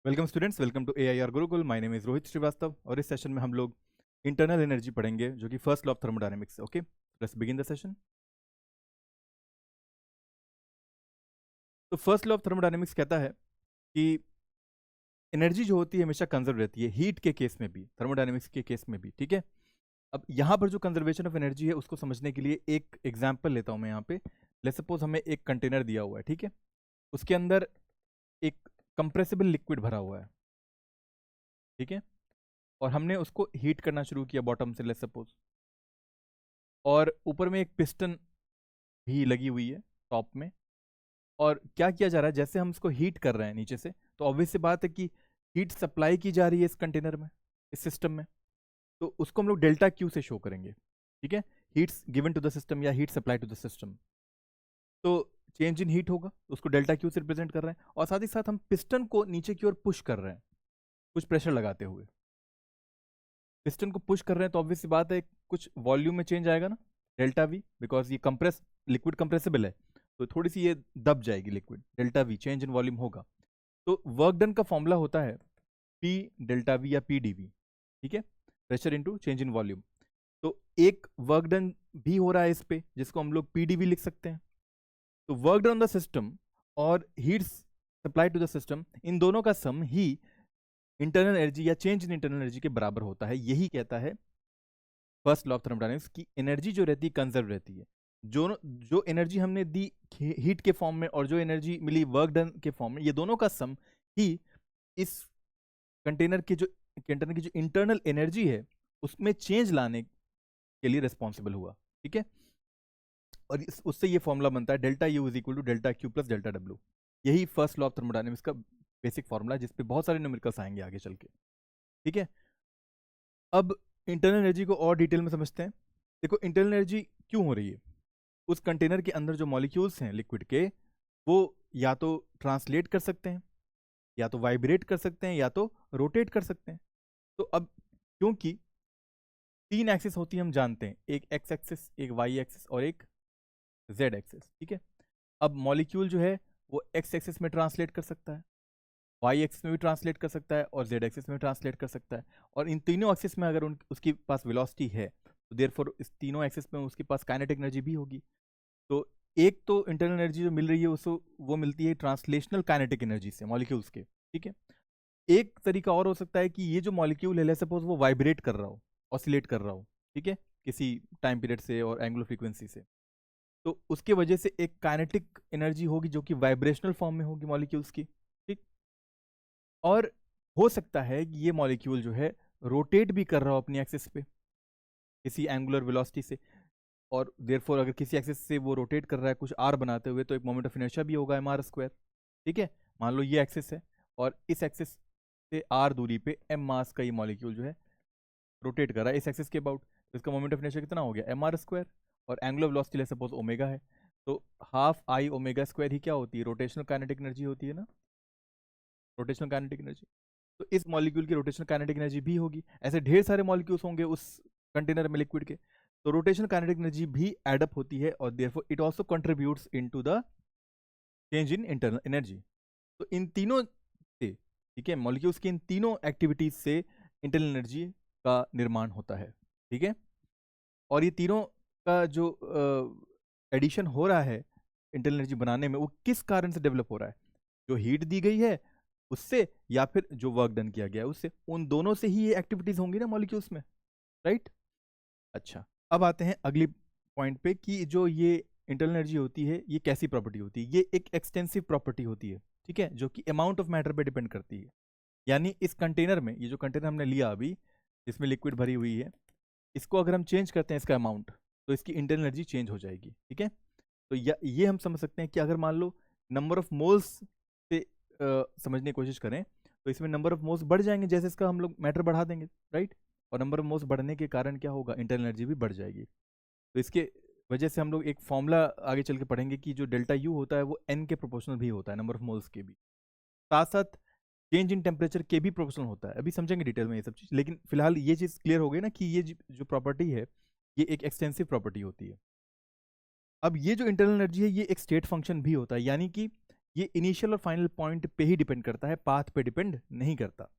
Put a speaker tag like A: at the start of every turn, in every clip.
A: Welcome students, welcome to AIR Gurukul. My name is Rohit Srivastava और इस session में हम लोग इंटरनल एनर्जी पढ़ेंगे जो कि first law of thermodynamics. Okay, let's begin the session. तो फर्स्ट लॉ ऑफ थर्मोडायनेमिक्स कहता है कि एनर्जी जो होती है हमेशा कंजर्व रहती है, हीट के केस में भी, थर्मोडायनेमिक्स के केस में भी। ठीक है, अब यहाँ पर जो कंजर्वेशन ऑफ एनर्जी है उसको समझने के लिए एक एग्जाम्पल लेता हूँ मैं यहाँ पे। लेट्स सपोज हमें एक कंटेनर दिया हुआ है, ठीक है, उसके अंदर एक कंप्रेसिबल लिक्विड भरा हुआ है, ठीक है, और हमने उसको हीट करना शुरू किया बॉटम से, लेट्स सपोज, और ऊपर में एक पिस्टन भी लगी हुई है टॉप में। और क्या किया जा रहा है, जैसे हम इसको हीट कर रहे हैं नीचे से, तो ऑब्वियस सी बात है कि हीट सप्लाई की जा रही है इस कंटेनर में, इस सिस्टम में, तो उसको हम लोग डेल्टा क्यू से शो करेंगे। ठीक है, heats given to the system या heat supply to the system, तो चेंज इन हीट होगा, उसको डेल्टा क्यू से रिप्रेजेंट कर रहे हैं। और साथ ही साथ हम पिस्टन को नीचे की ओर पुश कर रहे हैं, कुछ प्रेशर लगाते हुए पिस्टन को पुश कर रहे हैं, तो ऑब्वियस सी बात है कुछ वॉल्यूम में चेंज आएगा ना, डेल्टा वी, बिकॉज ये कंप्रेस लिक्विड कंप्रेसिबल है, तो थोड़ी सी ये दब जाएगी liquid, delta we change in volume होगा। तो वर्क डन का फॉर्मूला होता है पी डेल्टा वी या पी डी वी, ठीक है, pressure into change in volume. तो एक वर्क डन भी हो रहा है इस पे, जिसको हम लोग पी डी वी लिख सकते हैं। तो work done on the system और heat supply to the system, इन दोनों का सम ही इंटरनल एनर्जी या चेंज इन इंटरनल एनर्जी के बराबर होता है। यही कहता है फर्स्ट लॉ ऑफ थर्मोडायनेमिक्स की एनर्जी जो रहती है कंजर्व रहती है। जो जो एनर्जी हमने दी हीट के फॉर्म में और जो एनर्जी मिली वर्क डन के फॉर्म में, ये दोनों का सम ही इस कंटेनर की जो इंटरनल एनर्जी है उसमें चेंज लाने के लिए रिस्पॉन्सिबल हुआ। ठीक है, और उससे ये फॉर्मूला बनता है delta U is equal to delta Q plus delta W. यही फर्स्ट लॉ ऑफ थर्मोडायनेमिक्स का बेसिक फॉर्मूला है, जिसपे बहुत सारे न्यूमेरिकल्स आएंगे आगे चल के। ठीक है, अब इंटरनल एनर्जी को और डिटेल में समझते हैं। देखो, इंटरनल एनर्जी क्यों हो रही है, उस कंटेनर के अंदर जो मॉलिक्यूल्स हैं लिक्विड के, वो या तो ट्रांसलेट कर सकते हैं, या तो वाइब्रेट कर सकते हैं, या तो रोटेट कर सकते हैं। तो अब क्योंकि तीन एक्सिस होती है हम जानते हैं, एक एक्स एक्सिस, एक वाई एक्सिस और एक जेड एक्सिस। ठीक है, अब मॉलिक्यूल जो है वो एक्स एक्सिस में ट्रांसलेट कर सकता है, वाई एक्सिस में भी ट्रांसलेट कर सकता है और जेड एक्सिस में ट्रांसलेट कर सकता है। और इन तीनों एक्सिस में अगर उसके पास वेलोसिटी है, तो देयरफॉर इस तीनों एक्सिस में उसके पास काइनेटिक एनर्जी भी होगी। तो एक तो इंटरनल एनर्जी जो मिल रही है उसको वो मिलती है ट्रांसलेशनल काइनेटिक एनर्जी से मॉलिक्यूल्स के। ठीक है, एक तरीका और हो सकता है कि ये जो मॉलिक्यूल है, लेट्स सपोज वो वाइब्रेट कर रहा हो, ऑसिलेट कर रहा हो, ठीक है, किसी टाइम पीरियड से और एंगुलर फ्रीक्वेंसी से, तो उसके वजह से एक काइनेटिक एनर्जी होगी जो कि वाइब्रेशनल फॉर्म में होगी मॉलिक्यूल्स की। ठीक, और हो सकता है कि ये मॉलिक्यूल जो है रोटेट भी कर रहा हो अपनी एक्सिस पे किसी एंगुलर वेलोसिटी से, और देयरफॉर अगर किसी एक्सिस से वो रोटेट कर रहा है कुछ आर बनाते हुए, तो एक मोमेंट ऑफ इनर्शिया भी होगा एम आर स्क्वायर। ठीक है, मान लो ये एक्सिस है और इस एक्सिस से आर दूरी पे एम मास का ये मॉलिक्यूल जो है रोटेट कर रहा है इस एक्सिस के अबाउट, तो इसका मोमेंट ऑफ इनर्शिया कितना हो गया, एम आर स्क्वायर, और एंगुलर वेलोसिटी सपोज ओमेगा है, तो हाफ आई ओमेगा स्क्वायर ही क्या होती है, रोटेशनल काइनेटिक एनर्जी होती है ना, रोटेशनल काइनेटिक एनर्जी। तो इस मॉलिक्यूल की रोटेशनल काइनेटिक एनर्जी भी होगी। ऐसे ढेर सारे मॉलिक्यूल्स होंगे उस कंटेनर में लिक्विड के, तो रोटेशनल काइनेटिक एनर्जी भी एडअप होती है, और therefore it also contributes into the change in internal energy. तो इन तीनों से, ठीक है, मॉलिक्यूल्स की इन तीनों एक्टिविटीज से इंटरनल एनर्जी का निर्माण होता है। ठीक है, और ये तीनों का जो एडिशन हो रहा है इंटरनल एनर्जी बनाने में, वो किस कारण से डेवलप हो रहा है, जो हीट दी गई है उससे, या फिर जो वर्क डन किया गया है उससे, उन दोनों से ही ये एक्टिविटीज होंगी ना मॉलिक्यूल्स में, राइट। अच्छा, अब आते हैं अगली पॉइंट पे कि जो ये इंटरनल एनर्जी होती है ये कैसी प्रॉपर्टी होती है। ये एक एक्सटेंसिव प्रॉपर्टी होती है, ठीक है, जो कि अमाउंट ऑफ मैटर पे डिपेंड करती है। यानी इस कंटेनर में, ये जो कंटेनर हमने लिया अभी जिसमें लिक्विड भरी हुई है, इसको अगर हम चेंज करते हैं इसका अमाउंट, तो इसकी इंटरनल एनर्जी चेंज हो जाएगी। ठीक है, तो ये हम समझ सकते हैं कि अगर मान लो नंबर ऑफ मोल्स से समझने की कोशिश करें, तो इसमें नंबर ऑफ मोल्स बढ़ जाएंगे जैसे इसका हम लोग मैटर बढ़ा देंगे, राइट, और नंबर ऑफ मोल्स बढ़ने के कारण क्या होगा, इंटरनल एनर्जी भी बढ़ जाएगी। तो इसके वजह से हम लोग एक फॉर्मूला आगे चल के पढ़ेंगे कि जो डेल्टा यू होता है वो एन के प्रोपोर्शनल भी होता है, नंबर ऑफ मोल्स के भी, साथ साथ चेंज इन टेम्परेचर के भी प्रोपोर्शनल होता है। अभी समझेंगे डिटेल में ये सब चीज़, लेकिन फिलहाल ये चीज़ क्लियर हो गई ना कि ये जो प्रॉपर्टी है ये एक एक्सटेंसिव प्रॉपर्टी होती है। अब ये जो इंटरनल एनर्जी है ये एक स्टेट फंक्शन भी होता है, यानी कि ये इनिशियल और फाइनल पॉइंट पे ही डिपेंड करता है, पाथ पे डिपेंड नहीं करता।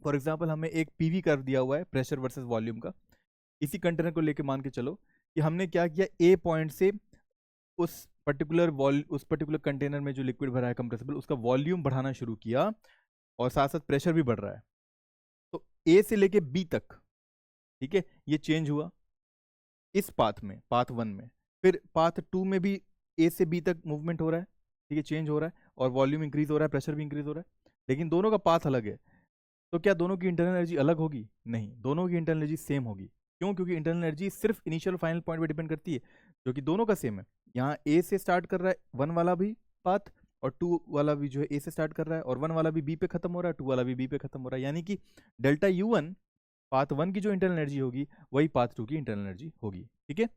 A: फॉर एग्जाम्पल हमें एक पीवी कर्व दिया हुआ है प्रेशर वर्सेस वॉल्यूम का, इसी कंटेनर को लेके मान के चलो कि हमने क्या किया, ए पॉइंट से उस पर्टिकुलर कंटेनर में जो लिक्विड भरा है कंप्रेसिबल, उसका वॉल्यूम बढ़ाना शुरू किया और साथ साथ प्रेशर भी बढ़ रहा है। तो ए से लेके बी तक, ठीक है, ये चेंज हुआ इस पाथ में, पाथ 1 में। फिर पाथ 2 में भी ए से बी तक मूवमेंट हो रहा है, ठीक है, चेंज हो रहा है और वॉल्यूम इंक्रीज हो रहा है, प्रेशर भी इंक्रीज हो रहा है, लेकिन दोनों का पाथ अलग है। तो क्या दोनों की इंटरनल एनर्जी अलग होगी? नहीं, दोनों की इंटरनल एनर्जी सेम होगी। क्यों? क्योंकि इंटरनल एनर्जी सिर्फ इनिशियल और फाइनल पॉइंट पे डिपेंड करती है, जो कि दोनों का सेम है। यहाँ ए से स्टार्ट कर रहा है 1 वाला भी पाथ, और 2 वाला भी जो है ए से स्टार्ट कर रहा है, और 1 वाला भी बी पे खत्म हो रहा है, 2 वाला भी बी पे खत्म हो रहा है। यानी कि डेल्टा U1 पाथ 1 की जो इंटरनल एनर्जी होगी वही पाथ 2 की इंटरनल एनर्जी होगी, ठीक है।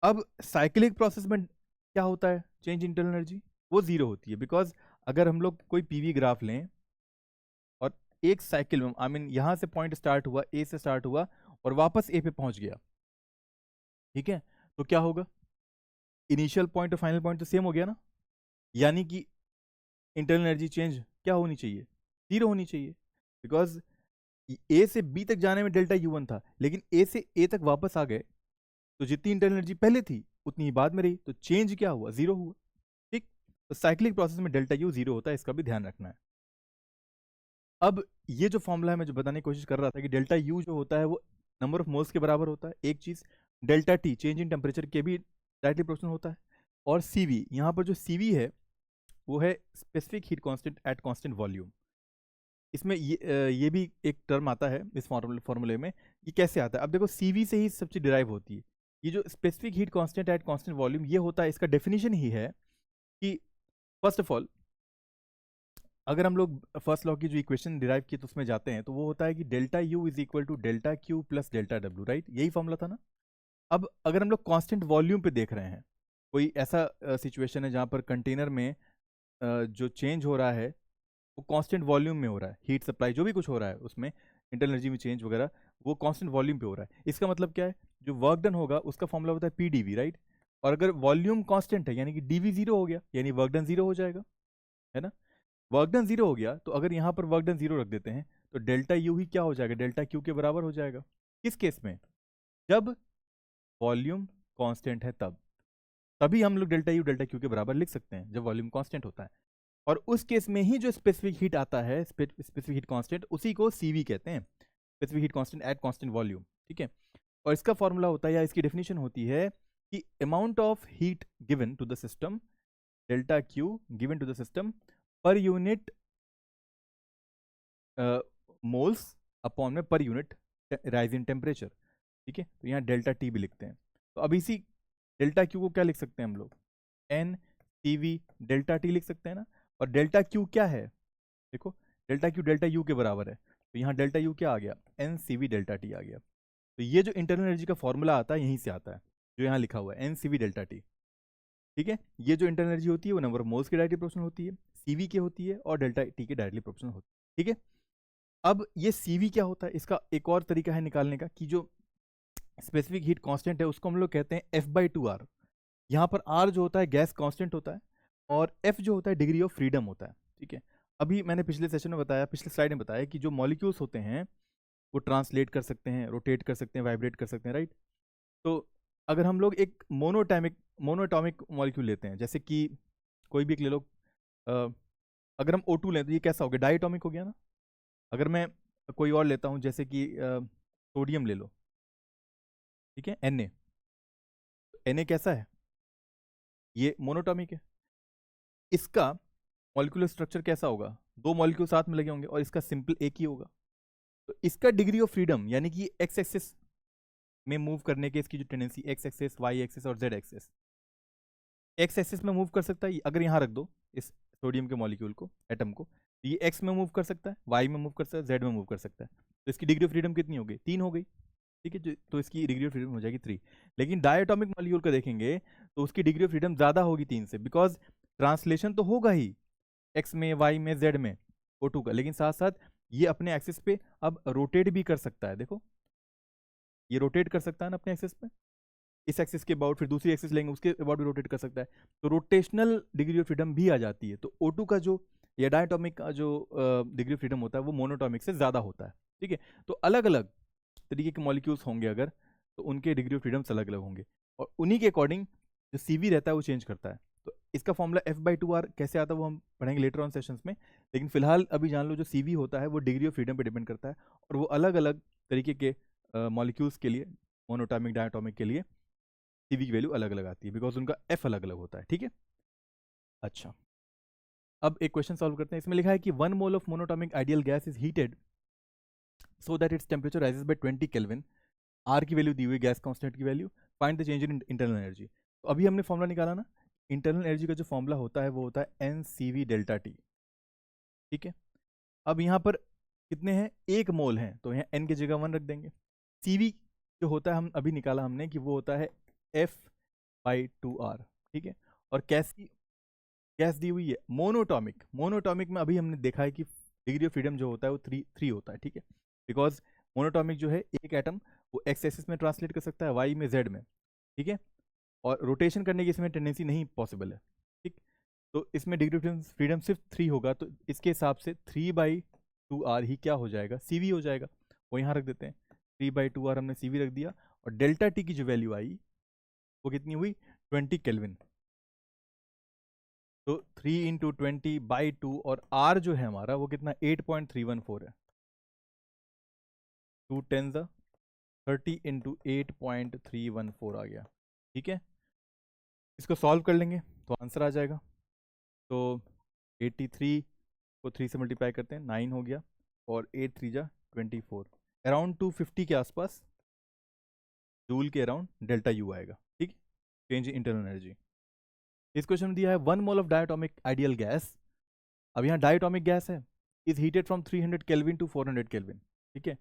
A: अब साइक्लिक प्रोसेस में क्या होता है, चेंज इंटरनल एनर्जी वो जीरो होती है, बिकॉज अगर हम लोग कोई पीवी ग्राफ लें और एक साइकिल में, आई मीन यहां से पॉइंट स्टार्ट हुआ, ए से स्टार्ट हुआ और वापस ए पे पहुंच गया, ठीक है, तो क्या होगा, इनिशियल पॉइंट और फाइनल पॉइंट तो सेम हो गया ना, यानी कि इंटरनल एनर्जी चेंज क्या होनी चाहिए, जीरो होनी चाहिए, बिकॉज ए से बी तक जाने में डेल्टा U1 था, लेकिन ए से ए तक वापस आ गए तो जितनी इंटरनल एनर्जी पहले थी उतनी ही बाद में रही, तो चेंज क्या हुआ, जीरो हुआ, ठीक। तो साइक्लिक प्रोसेस में डेल्टा U जीरो होता है, इसका भी ध्यान रखना है। अब ये जो फॉर्मूला है मैं जो बताने की कोशिश कर रहा था कि डेल्टा U जो होता है वो नंबर ऑफ मोल्स के बराबर होता है, एक चीज। Delta T change in temperature के भी डायरेक्टली प्रोपोर्शनल होता है, और CV, यहाँ पर जो CV है वो है specific heat constant at constant volume. इसमें ये भी एक टर्म आता है इस फॉर्मूले में, ये कैसे आता है, अब देखो CV से ही सब चीज डिराइव होती है। ये जो specific heat constant at constant volume ये होता है, इसका डेफिनेशन ही है कि फर्स्ट ऑफ ऑल अगर हम लोग फर्स्ट लॉ की जो इक्वेशन डिराइव की तो उसमें जाते हैं, तो वो होता है कि delta U is equal to delta Q plus delta W, right, यही फॉर्मूला था ना। अब अगर हम लोग कांस्टेंट वॉल्यूम पे देख रहे हैं, कोई ऐसा सिचुएशन है जहां पर कंटेनर में जो चेंज हो रहा है वो कांस्टेंट वॉल्यूम में हो रहा है, हीट सप्लाई जो भी कुछ हो रहा है उसमें इंटरनल एनर्जी में चेंज वगैरह वो कांस्टेंट वॉल्यूम पे हो रहा है, इसका मतलब क्या है, जो वर्क डन होगा उसका फॉर्मूला होता है PdV, राइट। और अगर वॉल्यूम कांस्टेंट है यानी कि dV जीरो हो गया, यानी वर्क डन जीरो हो जाएगा, है ना। वर्क डन जीरो हो गया तो अगर यहाँ पर वर्क डन जीरो रख देते हैं तो डेल्टा U ही क्या हो जाएगा, डेल्टा Q के बराबर हो जाएगा। किस केस में? जब वॉल्यूम कांस्टेंट है तब, तभी हम लोग डेल्टा U डेल्टा Q के बराबर लिख सकते हैं, जब वॉल्यूम कांस्टेंट होता है। और उस केस में ही जो स्पेसिफिक हीट आता है, स्पेसिफिक हीट कांस्टेंट, उसी को CV कहते हैं, specific heat constant at constant volume, ठीक है। और इसका फॉर्मूला होता है या इसकी डेफिनेशन होती है कि amount of heat given to the system, delta Q given to the system per unit moles upon में per unit rise in temperature, ठीक है। तो यहाँ डेल्टा T भी लिखते हैं। तो अब इसी डेल्टा Q को क्या लिख सकते हैं हम लोग, NCV डेल्टा T लिख सकते हैं ना। और डेल्टा Q क्या है, देखो डेल्टा Q डेल्टा U के बराबर है, तो यहाँ डेल्टा U क्या आ गया, NCV डेल्टा T आ गया। तो ये जो इंटरनल एनर्जी का फॉर्मूला आता है यहीं से आता है, जो यहाँ लिखा हुआ है NCV डेल्टा T, ठीक है। ये जो इंटरनल एनर्जी होती है वो नंबर ऑफ मोल्स के डायरेक्टली प्रोपोर्शनल होती है, CV की होती है, और डेल्टा T के डायरेक्टली प्रोपोर्शनल होती है, ठीक है। अब ये CV क्या होता है, इसका एक और तरीका है निकालने का, कि जो स्पेसिफिक हीट कांस्टेंट है उसको हम लोग कहते हैं F/2R। यहाँ पर R जो होता है गैस कांस्टेंट होता है, और F जो होता है डिग्री ऑफ फ्रीडम होता है, ठीक है। अभी मैंने पिछले सेशन में बताया, पिछले स्लाइड में बताया कि जो मॉलिक्यूल्स होते हैं वो ट्रांसलेट कर सकते हैं, रोटेट कर सकते हैं, वाइब्रेट कर सकते हैं, राइट। तो अगर हम लोग एक मोनोटॉमिक मॉलिक्यूल लेते हैं, जैसे कि कोई भी एक ले लो, अगर हम O2 लें तो ये कैसा हो गया, डायटोमिक हो गया ना। अगर मैं कोई और लेता हूँ जैसे कि सोडियम ले लो, ठीक है, Na कैसा है, ये मोनोटॉमिक है। इसका मॉलिक्यूलर स्ट्रक्चर कैसा होगा, दो मॉलिक्यूल साथ में लगे होंगे और इसका सिंपल एक ही होगा। तो इसका डिग्री ऑफ फ्रीडम यानी कि एक्स एक्सिस में मूव करने के इसकी जो tendency, X axis, Y axis और जेड एक्सिस, एक्स एक्सिस में मूव कर सकता है, अगर यहाँ रख दो इस सोडियम के मॉलिक्यूल को, एटम को, तो ये एक्स में मूव कर सकता है, वाई में मूव कर सकता है, जेड में मूव कर सकता है। तो इसकी डिग्री ऑफ फ्रीडम कितनी हो गई, 3 हो गई, ठीक है। तो इसकी डिग्री ऑफ फ्रीडम हो जाएगी 3। लेकिन डायटोमिक मॉलिक्यूल का देखेंगे तो उसकी डिग्री ऑफ फ्रीडम ज़्यादा होगी 3 से, बिकॉज ट्रांसलेशन तो होगा ही एक्स में, वाई में, जेड में O2 का, लेकिन साथ साथ ये अपने एक्सिस पे अब रोटेट भी कर सकता है। देखो ये रोटेट कर सकता है ना अपने एक्सिस पे, इस एक्सिस के अबाउट, फिर दूसरी एक्सिस लेंगे उसके अबाउट भी रोटेट कर सकता है, तो रोटेशनल डिग्री ऑफ फ्रीडम भी आ जाती है। तो O2 का जो या डायटोमिक का जो डिग्री ऑफ फ्रीडम होता है वो मोनोटॉमिक से ज़्यादा होता है, ठीक है। तो अलग अलग तरीके के मॉलिक्यूल्स होंगे अगर, तो उनके डिग्री ऑफ फ्रीडम्स अलग अलग होंगे, और उन्हीं के अकॉर्डिंग जो CV रहता है वो चेंज करता है। तो इसका फॉर्मूला F/2R कैसे आता है वो हम पढ़ेंगे लेटर ऑन सेशंस में, लेकिन फिलहाल अभी जान लो जो CV होता है वो डिग्री ऑफ फ्रीडम पे डिपेंड करता है, और वो अलग अलग तरीके के मॉलिक्यूल्स के लिए, मोनोटॉमिक डायटोमिक के लिए CV की वैल्यू अलग अलग आती है, बिकॉज उनका F अलग अलग होता है, ठीक है। अच्छा, अब एक क्वेश्चन सॉल्व करते हैं। इसमें लिखा है कि 1 mole of monatomic ideal gas is heated so that its temperature rises by 20 kelvin. R की वैल्यू दी हुई, गैस कांस्टेंट की value, find the change in internal energy. तो अभी हमने फॉर्मूला निकाला ना, इंटरनल एनर्जी का जो फॉर्मूला होता है वो होता है NCV डेल्टा टी, ठीक है। अब यहाँ पर कितने हैं, 1 मोल हैं, तो यहाँ N की जगह 1 रख देंगे। CV जो होता है हम अभी निकाला हमने कि वो होता है F/2R, ठीक है। और कैसी गैस दी हुई है, मोनोटॉमिक। मोनोटॉमिक में अभी हमने देखा है कि डिग्री ऑफ फ्रीडम जो होता है वो 3 होता है, ठीक है। बिकॉज मोनोटॉमिक जो है एक एटम वो एक्स एक्सिस में ट्रांसलेट कर सकता है, वाई में, जेड में, ठीक है। और रोटेशन करने की इसमें टेंडेंसी नहीं पॉसिबल है, ठीक। तो इसमें डिग्री ऑफ फ्रीडम सिर्फ 3 होगा, तो इसके हिसाब से 3/2R ही क्या हो जाएगा, CV हो जाएगा। वो यहाँ रख देते हैं, 3/2R हमने CV रख दिया, और डेल्टा टी की जो वैल्यू आई वो कितनी हुई, 20 केल्विन। तो 3 इंटू 20/2, और R जो है हमारा वो कितना, 8.314 है। 2 10 30 इंटू 8.314 आ गया, ठीक है। इसको सॉल्व कर लेंगे तो आंसर आ जाएगा। तो 83 को 3 से मल्टीप्लाई करते हैं, 9 हो गया, और 8 3 जा 24, अराउंड 250 के आसपास जूल के अराउंड डेल्टा यू आएगा, ठीक। Change in internal energy. इस क्वेश्चन में दिया है 1 mole of diatomic ideal gas, अब यहाँ डायटोमिक गैस है, is heated from 300 kelvin to 400 kelvin, ठीक है।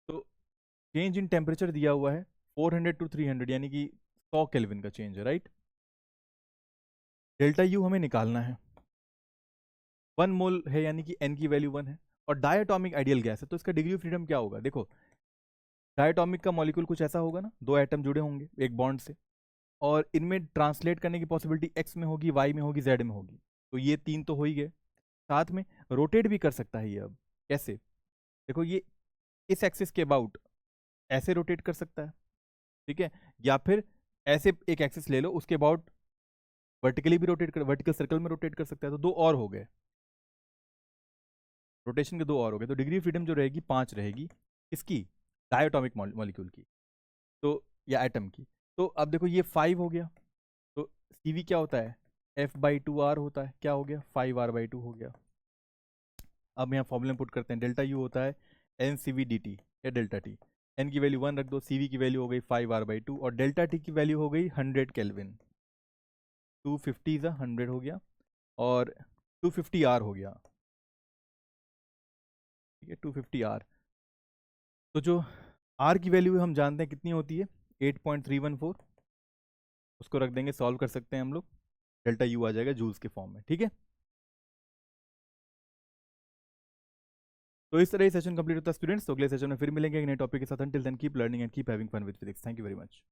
A: तो चेंज इन टेम्परेचर दिया हुआ है 400 टू 300, यानी कि 100 केल्विन का चेंज है, राइट। डेल्टा यू हमें निकालना है, 1 मोल है यानी कि N की वैल्यू 1 है, और डायटोमिक आइडियल गैस है, तो इसका डिग्री ऑफ फ्रीडम क्या होगा, देखो डायटोमिक का मॉलिक्यूल कुछ ऐसा होगा ना, 2 एटम जुड़े होंगे एक बॉन्ड से, और इनमें ट्रांसलेट करने की पॉसिबिलिटी X में होगी, Y में होगी, Z में होगी, तो ये 3 तो हो ही गए। साथ में रोटेट भी कर सकता है ये, अब कैसे, देखो ये इस एक्सिस के अबाउट ऐसे रोटेट कर सकता है, ठीक है, या फिर ऐसे एक एक्सिस ले लो उसके अबाउट वर्टिकली भी रोटेट कर, वर्टिकल सर्कल में रोटेट कर सकता है, तो 2 और हो गए, रोटेशन के 2 और हो गए, तो डिग्री फ्रीडम जो रहेगी 5 रहेगी, इसकी डायटोमिक मॉलिक्यूल की, तो या एटम की। तो अब देखो ये 5 हो गया, तो CV क्या होता है, F/2R होता है, क्या हो गया, 5R/2 हो गया। अब यहाँ फॉर्मूले में पुट करते हैं, डेल्टा यू होता है NCV dt या डेल्टा टी। N की वैल्यू 1 रख दो, CV की वैल्यू हो गई 5R/2, और डेल्टा टी की वैल्यू हो गई 100 केल्विन। 250 100 हो गया, और 250R हो गया, ठीक है, 250R। तो जो R की वैल्यू हम जानते हैं कितनी होती है, 8.314, उसको रख देंगे, सॉल्व कर सकते हैं हम लोग, डेल्टा यू आ जाएगा जूल्स के फॉर्म में, ठीक है। तो इस तरह ही सेशन कंप्लीट होता है स्टूडेंट्स, तो अगले सेशन में फिर मिलेंगे एक नए टॉपिक के साथ। Until then keep learning and keep having fun with physics. Thank you very much.